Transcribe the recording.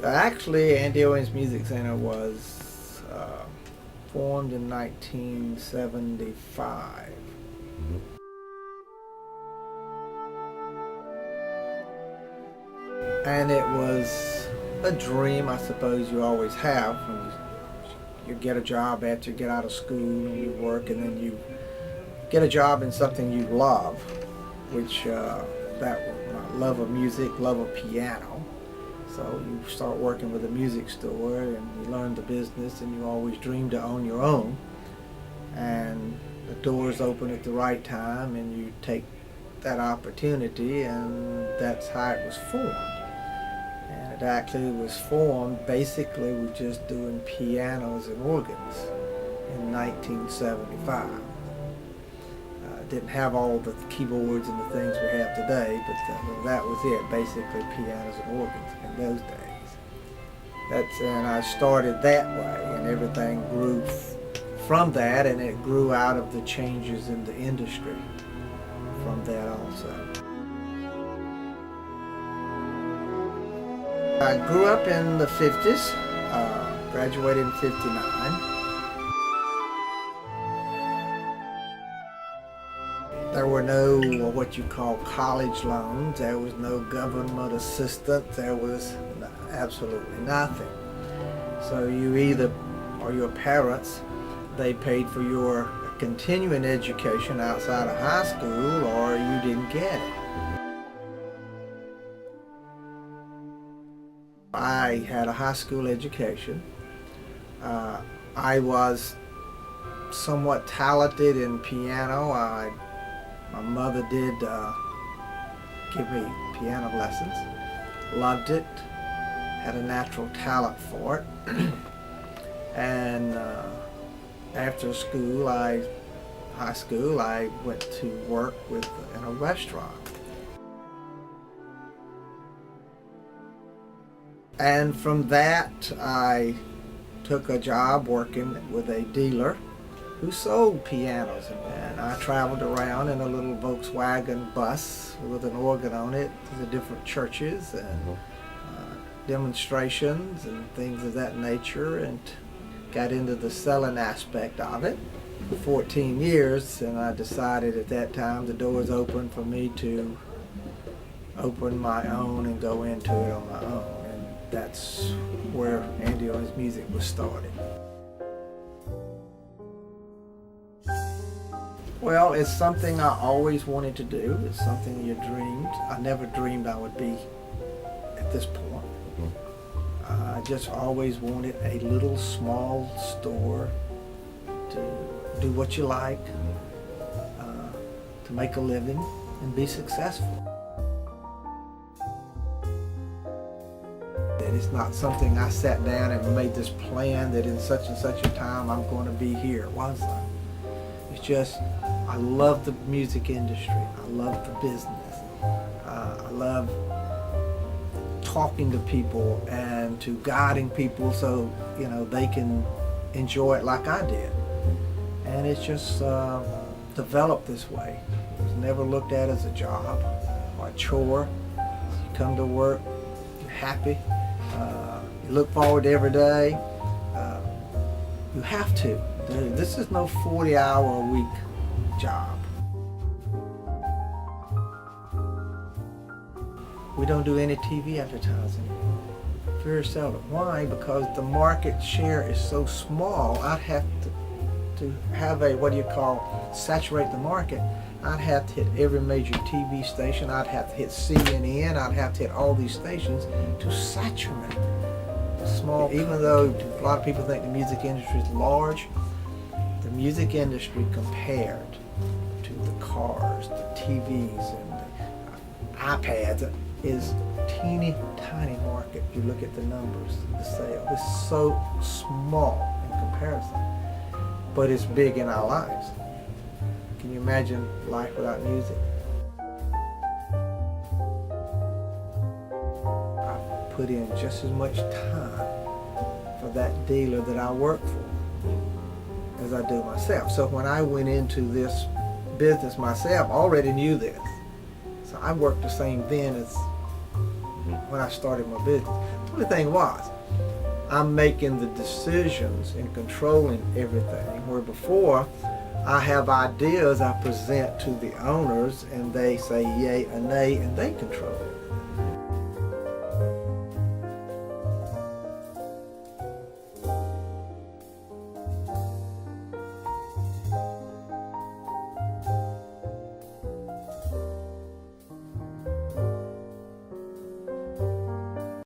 Actually, Andy Owens Music Center was formed in 1975. Mhm. And it was a dream, I suppose, you always have when you get a job after you get out of school and you work, and then you get a job in something you love, which that was my love of music, love of piano. So you start working with a music store and you learn the business, and you always dream to own your own. And the doors open at the right time and you take that opportunity, and that's how it was formed. And it actually was formed basically with just doing pianos and organs in 1975. Didn't have all the keyboards and the things we have today, but that was it, basically pianos and organs in those days. And I started that way, and everything grew from that, and it grew out of the changes in the industry from that also. I grew up in the 50s, graduated in 59. There were no what you call college loans. There was no government assistance. There was absolutely nothing. So you either, or your parents, they paid for your continuing education outside of high school, or you didn't get it. I had a high school education. I was somewhat talented in piano. My mother did give me piano lessons. Loved it. Had a natural talent for it. And after school, high school, I went to work in a restaurant. And from that, I took a job working with a dealer who sold pianos, and I traveled around in a little Volkswagen bus with an organ on it to the different churches and demonstrations and things of that nature, and got into the selling aspect of it for 14 years, and I decided at that time the doors opened for me to open my own and go into it on my own, and that's where Andy Owens Music was started. Well, it's something I always wanted to do. It's something you dreamed. I never dreamed I would be at this point. I just always wanted a little small store to do what you like, to make a living and be successful. And it's not something I sat down and made this plan that in such and such a time I'm going to be here. It wasn't. It's just, I love the music industry. I love the business. I love talking to people and to guiding people so they can enjoy it like I did. And it's just developed this way. It was never looked at as a job or a chore. You come to work, you're happy. You look forward to every day. You have to. This is no 40-hour-a-week job. We don't do any TV advertising. Very seldom. Why? Because the market share is so small. I'd have to have saturate the market. I'd have to hit every major TV station. I'd have to hit CNN. I'd have to hit all these stations to saturate the small. Even though a lot of people think the music industry is large, the music industry compared to the cars, the TVs, and the iPads is teeny tiny market. You look at the numbers, the sales. It's so small in comparison, but it's big in our lives. Can you imagine life without music? I put in just as much time for that dealer that I work for as I do myself. So when I went into this business myself, I already knew this. So I worked the same then as when I started my business. There only thing was, I'm making the decisions and controlling everything, where before I have ideas I present to the owners and they say yay or nay and they control it.